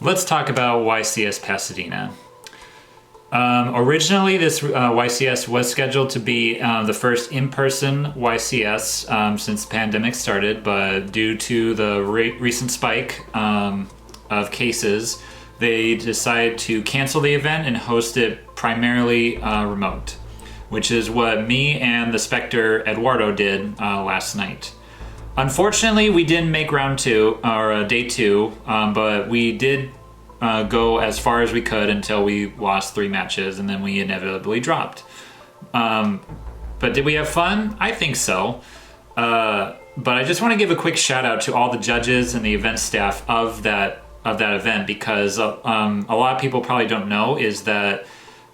Let's talk about YCS Pasadena. Originally, this YCS was scheduled to be the first in-person YCS since the pandemic started, but due to the recent spike of cases, they decided to cancel the event and host it primarily remote, which is what me and the Spectre Eduardo did last night. Unfortunately, we didn't make round two or day two, but we did go as far as we could until we lost 3 matches, and then we inevitably dropped. But did we have fun? I think so. But I just want to give a quick shout out to all the judges and the event staff of that event, because a lot of people probably don't know is that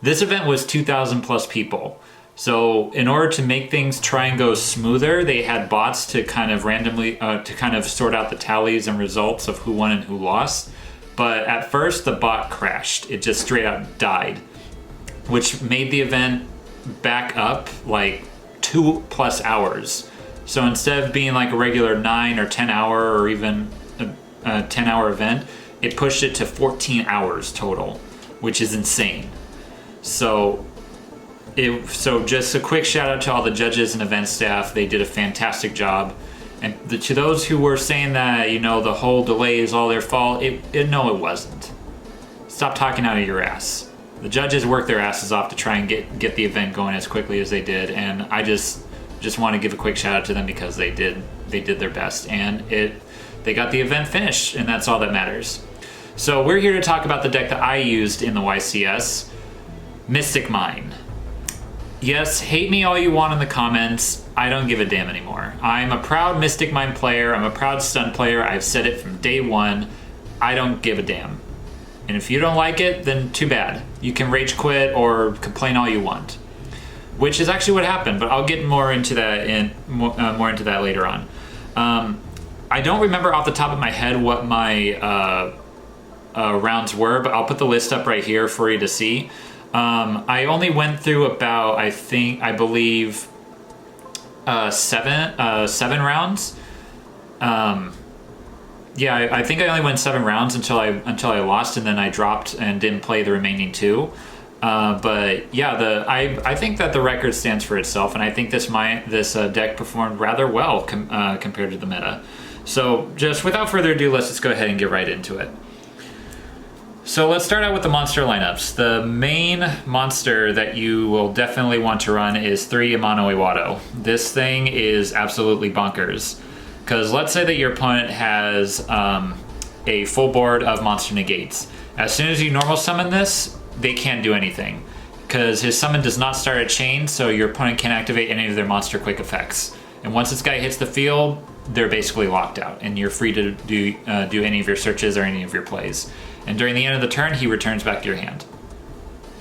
this event was 2,000 plus people. So in order to make things try and go smoother, they had bots to kind of randomly sort out the tallies and results of who won and who lost. But at first the bot crashed. It just straight out died, which made the event back up like 2+ hours. So instead of being like a regular 9 or 10 hour or even a 10 hour event, it pushed it to 14 hours total, which is insane. So just a quick shout out to all the judges and event staff. They did a fantastic job. And to those who were saying that, the whole delay is all their fault, no, it wasn't. Stop talking out of your ass. The judges worked their asses off to try and get the event going as quickly as they did, and I just want to give a quick shout out to them because they did their best, and they got the event finished, and that's all that matters. So we're here to talk about the deck that I used in the YCS, Mystic Mine. Yes, hate me all you want in the comments. I don't give a damn anymore. I'm a proud Mystic Mine player. I'm a proud stun player. I've said it from day one. I don't give a damn. And if you don't like it, then too bad. You can rage quit or complain all you want, which is actually what happened. But I'll get more into that more into that later on. I don't remember off the top of my head what my rounds were, but I'll put the list up right here for you to see. I only went through about, I believe, 7 rounds. I think I only went 7 rounds until I lost, and then I dropped and didn't play the remaining 2. But yeah, I think that the record stands for itself, and I think this deck performed rather well compared to the meta. So just without further ado, let's just go ahead and get right into it. So let's start out with the monster lineups. The main monster that you will definitely want to run is 3 Amano Iwado. This thing is absolutely bonkers, because let's say that your opponent has a full board of monster negates. As soon as you normal summon this, they can't do anything, because his summon does not start a chain, so your opponent can't activate any of their monster quick effects. And once this guy hits the field, they're basically locked out, and you're free to do any of your searches or any of your plays. And during the end of the turn, he returns back to your hand.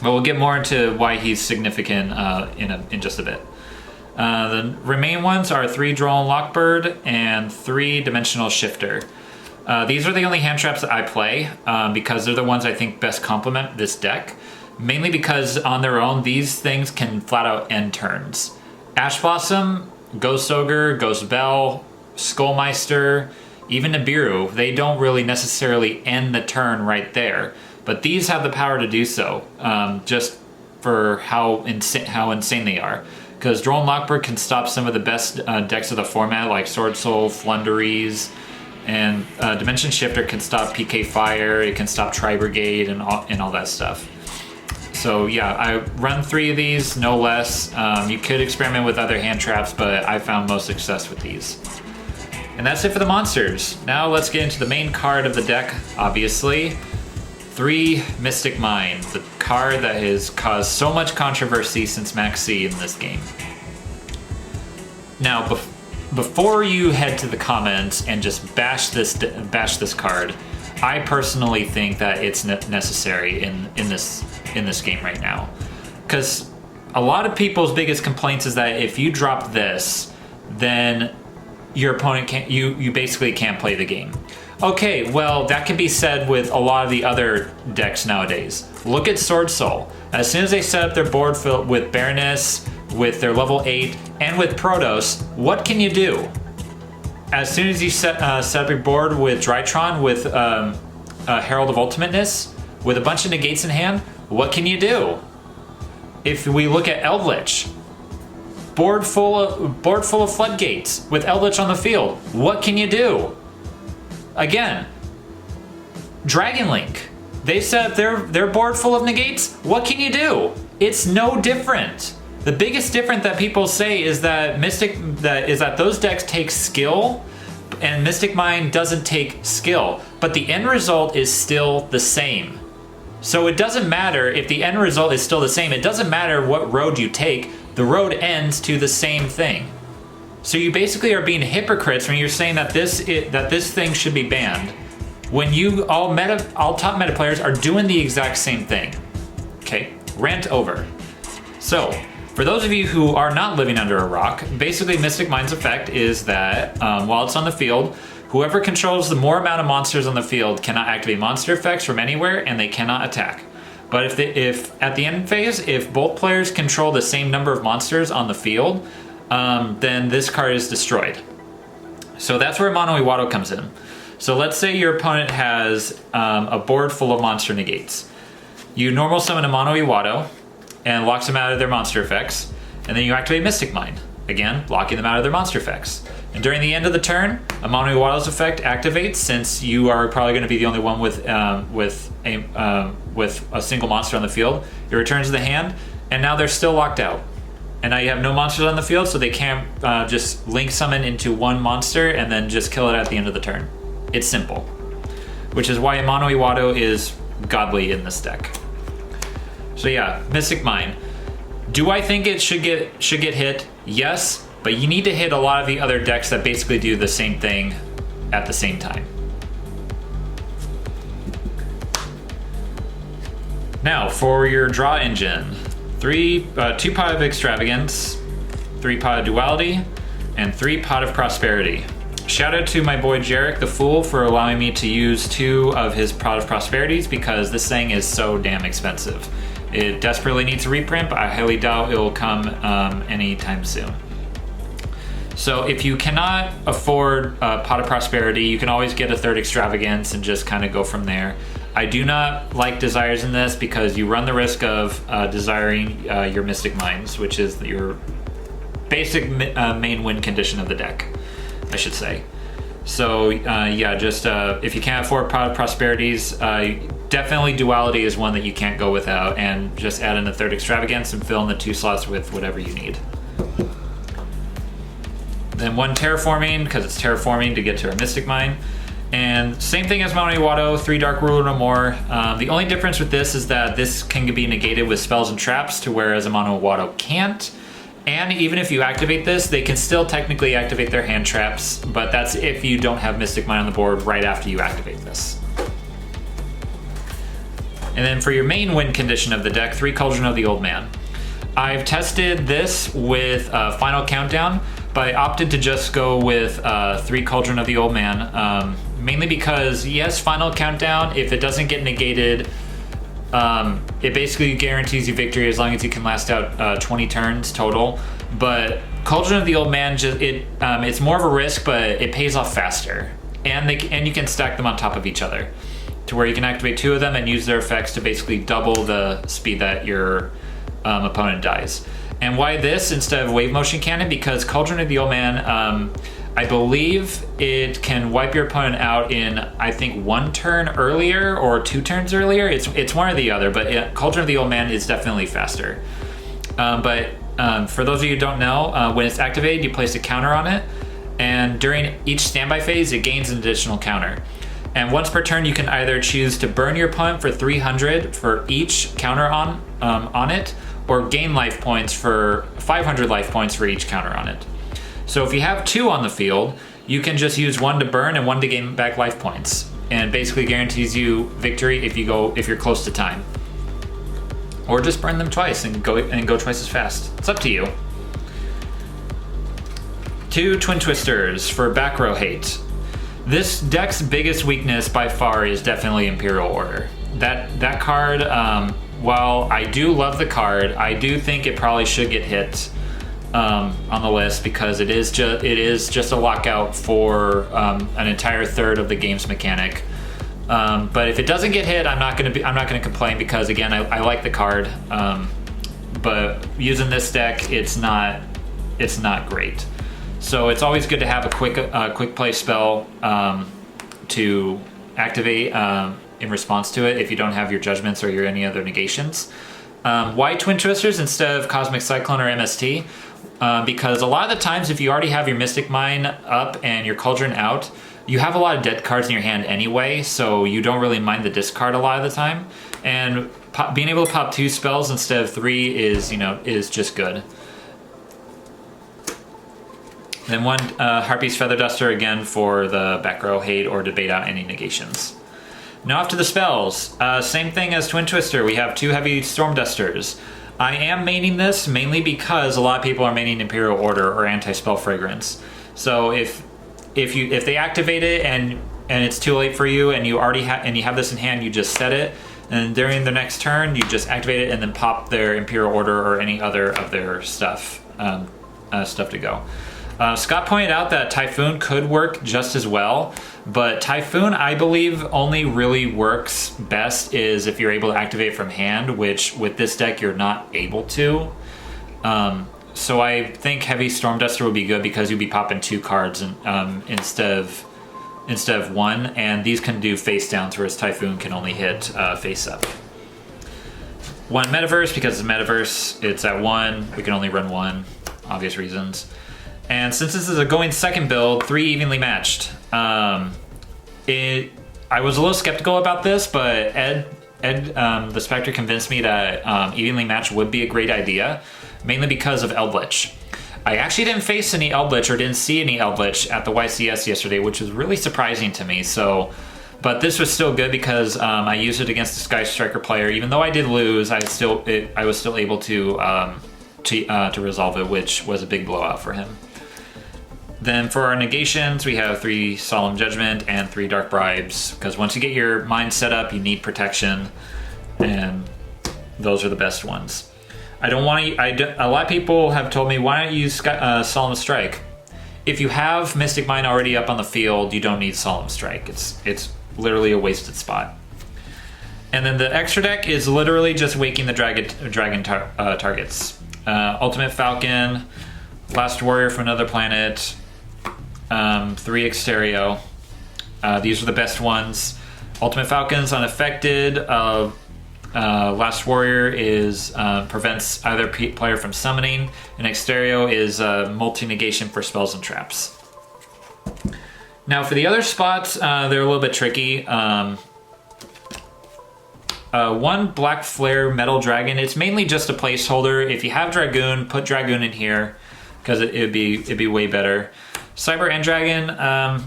But we'll get more into why he's significant in just a bit. The remaining ones are 3 Droll and Lockbird and 3 Dimensional Shifter. These are the only hand traps that I play because they're the ones I think best complement this deck. Mainly because on their own, these things can flat out end turns. Ash Blossom, Ghost Ogre, Ghost Bell, Skullmeister, even Nibiru, they don't really necessarily end the turn right there, but these have the power to do so, just for how insane they are. Because Droll and Lockbird can stop some of the best decks of the format, like Sword Soul, Flunderies, and Dimension Shifter can stop PK Fire, it can stop Tri-Brigade, and all that stuff. So yeah, I run 3 of these, no less. You could experiment with other hand traps, but I found most success with these. And that's it for the monsters. Now let's get into the main card of the deck, obviously. 3 Mystic Mine, the card that has caused so much controversy since Max C in this game. Now, before you head to the comments and just bash this card, I personally think that it's necessary in this game right now. Because a lot of people's biggest complaints is that if you drop this, then your opponent can't, you basically can't play the game. Okay, well, that can be said with a lot of the other decks nowadays. Look at Sword Soul. As soon as they set up their board with Baroness, with their level 8, and with Protoss, what can you do? As soon as you set up your board with Drytron, with Herald of Ultimateness with a bunch of negates in hand, what can you do? If we look at Eldritch, board full of floodgates with Eldritch on the field, what can you do? Again, Dragon Link, they set up their board full of negates. What can you do? It's no different. The biggest difference that people say is that those decks take skill, and Mystic Mine doesn't take skill, but the end result is still the same. So it doesn't matter if the end result is still the same. It doesn't matter what road you take. The road ends to the same thing. So you basically are being hypocrites when you're saying that this thing should be banned, when you all top meta players are doing the exact same thing. Okay, rant over. So for those of you who are not living under a rock, basically Mystic Mine's effect is that while it's on the field, whoever controls the more amount of monsters on the field cannot activate monster effects from anywhere, and they cannot attack. But if at the end phase, if both players control the same number of monsters on the field, then this card is destroyed. So that's where Mono Iwado comes in. So let's say your opponent has a board full of monster negates. You normal summon a Mono Iwado and locks them out of their monster effects, and then you activate Mystic Mine, again locking them out of their monster effects. And during the end of the turn, a Mono Iwado's effect activates, since you are probably going to be the only one with a single monster on the field. It returns to the hand, and now they're still locked out. And now you have no monsters on the field, so they can't just link summon into one monster and then just kill it at the end of the turn. It's simple, which is why Mono Iwado is godly in this deck. So yeah, Mystic Mine. Do I think it should get hit? Yes, but you need to hit a lot of the other decks that basically do the same thing at the same time. Now for your draw engine, 2 Pot of Extravagance, 3 Pot of Duality, and 3 Pot of Prosperity. Shout out to my boy Jarek the Fool for allowing me to use 2 of his Pot of Prosperities, because this thing is so damn expensive. It desperately needs a reprint, but I highly doubt it will come anytime soon. So if you cannot afford a Pot of Prosperity, you can always get a 3rd Extravagance and just kind of go from there. I do not like Desires in this because you run the risk of desiring your Mystic Mines, which is your basic main win condition of the deck, I should say. So yeah, just if you can't afford Pot of Prosperities, definitely Duality is one that you can't go without, and just add in a 3rd Extravagance and fill in the 2 slots with whatever you need. Then 1 Terraforming, because it's terraforming to get to our Mystic Mine. And same thing as Mono Iwado, 3 Dark Ruler no more. The only difference with this is that this can be negated with spells and traps, to whereas a Mono Iwado can't. And even if you activate this, they can still technically activate their hand traps, but that's if you don't have Mystic Mine on the board right after you activate this. And then for your main win condition of the deck, 3 Cauldron of the Old Man. I've tested this with Final Countdown, but I opted to just go with 3 Cauldron of the Old Man, mainly because, yes, Final Countdown, if it doesn't get negated, it basically guarantees you victory as long as you can last out 20 turns total. But Cauldron of the Old Man, it's more of a risk, but it pays off faster, and you can stack them on top of each other, to where you can activate 2 of them and use their effects to basically double the speed that your opponent dies. And why this instead of Wave Motion Cannon? Because Cauldron of the Old Man, I believe it can wipe your opponent out in, I think, 1 turn earlier or 2 turns earlier. It's one or the other, but Cauldron of the Old Man is definitely faster. But for those of you who don't know, when it's activated, you place a counter on it, and during each standby phase, it gains an additional counter. And once per turn, you can either choose to burn your opponent for 300 for each counter on it, or gain life points for 500 life points for each counter on it. So if you have 2 on the field, you can just use 1 to burn and 1 to gain back life points, and basically guarantees you victory if you're close to time. Or just burn them twice and go twice as fast. It's up to you. 2 Twin Twisters for Backrow hate. This deck's biggest weakness by far is definitely Imperial Order. That card, while I do love the card, I do think it probably should get hit on the list, because it is just a lockout for an entire third of the game's mechanic. But if it doesn't get hit, I'm not gonna complain because again, I like the card. But using this deck, it's not great. So it's always good to have a quick play spell to activate in response to it if you don't have your judgments or your any other negations. Why Twin Twisters instead of Cosmic Cyclone or MST? Because a lot of the times if you already have your Mystic Mine up and your Cauldron out, you have a lot of dead cards in your hand anyway, so you don't really mind the discard a lot of the time. And being able to pop 2 spells instead of 3 is just good. Then 1 Harpy's Feather Duster again for the Backrow hate or debate out any negations. Now off to the spells. Same thing as Twin Twister. We have 2 Heavy Storm Dusters. I am maining this mainly because a lot of people are maining Imperial Order or Anti-Spell Fragrance. So if they activate it and it's too late for you and you already have this in hand, you just set it, and during the next turn you just activate it and then pop their Imperial Order or any other of their stuff to go. Scott pointed out that Typhoon could work just as well, but Typhoon, I believe, only really works best is if you're able to activate from hand, which with this deck you're not able to. So I think Heavy Storm Duster would be good because you'd be popping 2 cards instead of 1, and these can do face downs, whereas Typhoon can only hit face up. 1 Metaverse, because it's Metaverse, it's at 1. We can only run 1, obvious reasons. And since this is a going second build, 3 evenly matched. I was a little skeptical about this, but Ed the Spectre convinced me that evenly matched would be a great idea, mainly because of Eldritch. I actually didn't face any Eldritch or didn't see any Eldritch at the YCS yesterday, which was really surprising to me. But this was still good because I used it against the Sky Striker player. Even though I did lose, I was still able to resolve it, which was a big blowout for him. Then for our negations, we have 3 Solemn Judgment and 3 Dark Bribes, because once you get your mind set up, you need protection, and those are the best ones. A lot of people have told me, why don't you use Solemn Strike? If you have Mystic Mine already up on the field, you don't need Solemn Strike. It's literally a wasted spot. And then the extra deck is literally just waking the dragon targets. Ultimate Falcon, Last Warrior from Another Planet, 3 Exterio. These are the best ones. Ultimate Falcon's unaffected. Last Warrior is prevents either player from summoning, and Exterio is multi-negation for spells and traps. Now for the other spots, they're a little bit tricky. 1 Black Flare Metal Dragon. It's mainly just a placeholder. If you have Dragoon, put Dragoon in here because it'd be way better. Cyber End Dragon,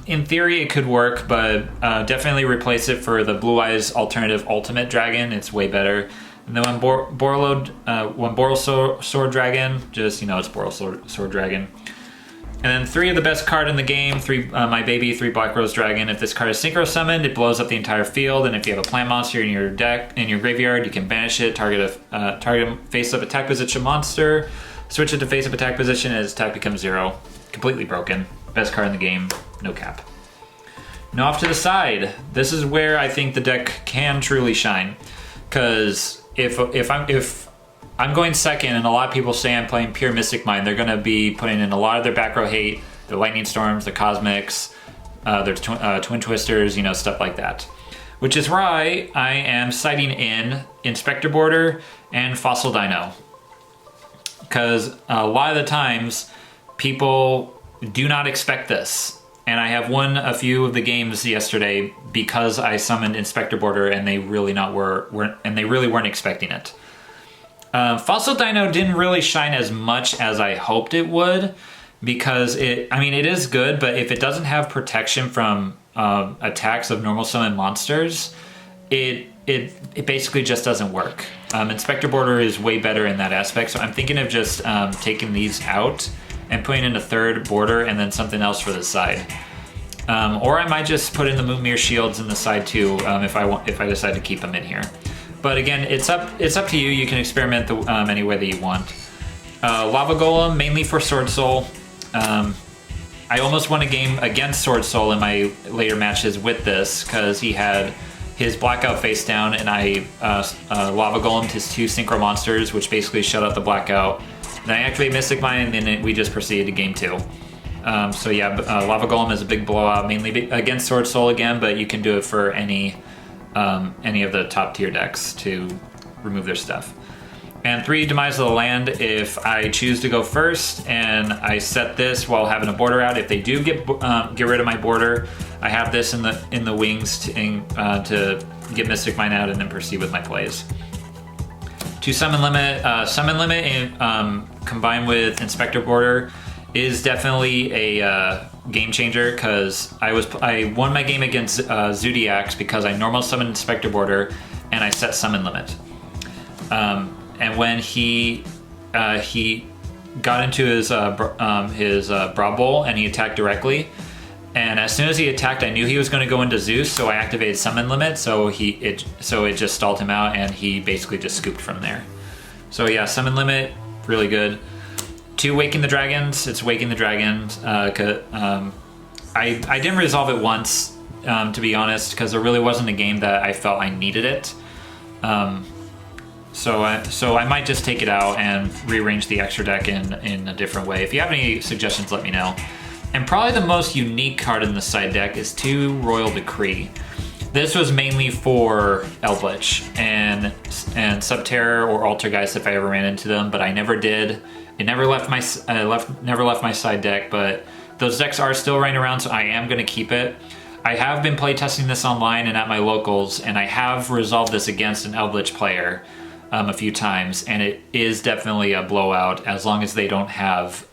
in theory it could work, but definitely replace it for the Blue Eyes alternative Ultimate Dragon. It's way better. And then when Boral Sword Dragon, just it's Boral Sword Dragon. And then 3 of the best card in the game, 3 My Baby, 3 Black Rose Dragon. If this card is synchro summoned, it blows up the entire field, and if you have a plant monster in your deck, in your graveyard, you can banish it, target a face-up attack position monster, switch it to face-up attack position, and its attack becomes 0. Completely broken. Best card in the game, no cap. Now off to the side, this is where I think the deck can truly shine. Because if I'm going second and a lot of people say I'm playing pure Mystic Mine, they're going to be putting in a lot of their Backrow hate, their Lightning Storms, their Cosmics, their Twin Twisters, stuff like that. Which is why I am citing in Inspector Border and Fossil Dino. Because a lot of the times, people do not expect this. And I have won a few of the games yesterday because I summoned Inspector Border and they really weren't expecting it. Fossil Dino didn't really shine as much as I hoped it would because it is good, but if it doesn't have protection from attacks of normal summon monsters, it basically just doesn't work. Inspector Border is way better in that aspect, so I'm thinking of just taking these out and putting in a 3rd border and then something else for the side. Or I might just put in the Moonmere Shields in the side too if I decide to keep them in here. But again, it's up to you. You can experiment any way that you want. Lava Golem, mainly for Sword Soul. I almost won a game against Sword Soul in my later matches with this because he had his Blackout face down, and I Lava Golemed his 2 Synchro Monsters, which basically shut out the Blackout. Then I activate Mystic Mine, and then we just proceeded to game 2. So yeah, Lava Golem is a big blowout, mainly against Sword Soul again, but you can do it for any of the top tier decks to remove their stuff. And 3, Demise of the Land. If I choose to go first and I set this while having a border out, if they do get rid of my border, I have this in the wings to get Mystic Mine out and then proceed with my plays. 2 Summon Limit. Summon Limit combined with Inspector Border is definitely a game changer, because I won my game against Zodiacs because I normal summoned Inspector Border and I set Summon Limit. And when he got into his Brawl Bowl and he attacked directly, and as soon as he attacked, I knew he was going to go into Zeus, so I activated Summon Limit, so it just stalled him out, and he basically just scooped from there. So yeah, Summon Limit, really good. 2, Waking the Dragons. It's Waking the Dragons. I didn't resolve it once, to be honest, because there really wasn't a game that I felt I needed it. So I might just take it out and rearrange the extra deck in a different way. If you have any suggestions, let me know. And probably the most unique card in the side deck is 2 Royal Decree. This was mainly for Eldritch and Subterror or Altergeist if I ever ran into them, but I never did. It never left my side deck, but those decks are still running around, so I am going to keep it. I have been playtesting this online and at my locals, and I have resolved this against an Eldritch player a few times, and it is definitely a blowout as long as they don't have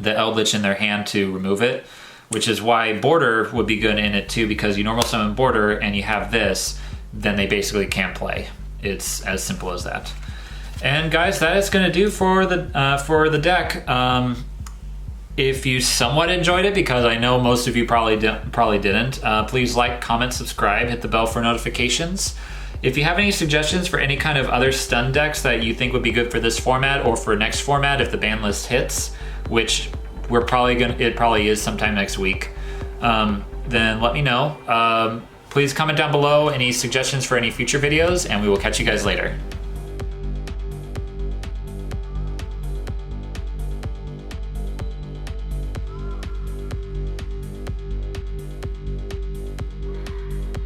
the Eldritch in their hand to remove it, which is why Border would be good in it too, because you normal summon Border and you have this, then they basically can't play. It's as simple as that. And guys, that is going to do for the deck. If you somewhat enjoyed it, because I know most of you probably didn't, please like, comment, subscribe, hit the bell for notifications. If you have any suggestions for any kind of other stun decks that you think would be good for this format or for next format if the ban list hits, which it probably is sometime next week, then let me know. Please comment down below any suggestions for any future videos, and we will catch you guys later.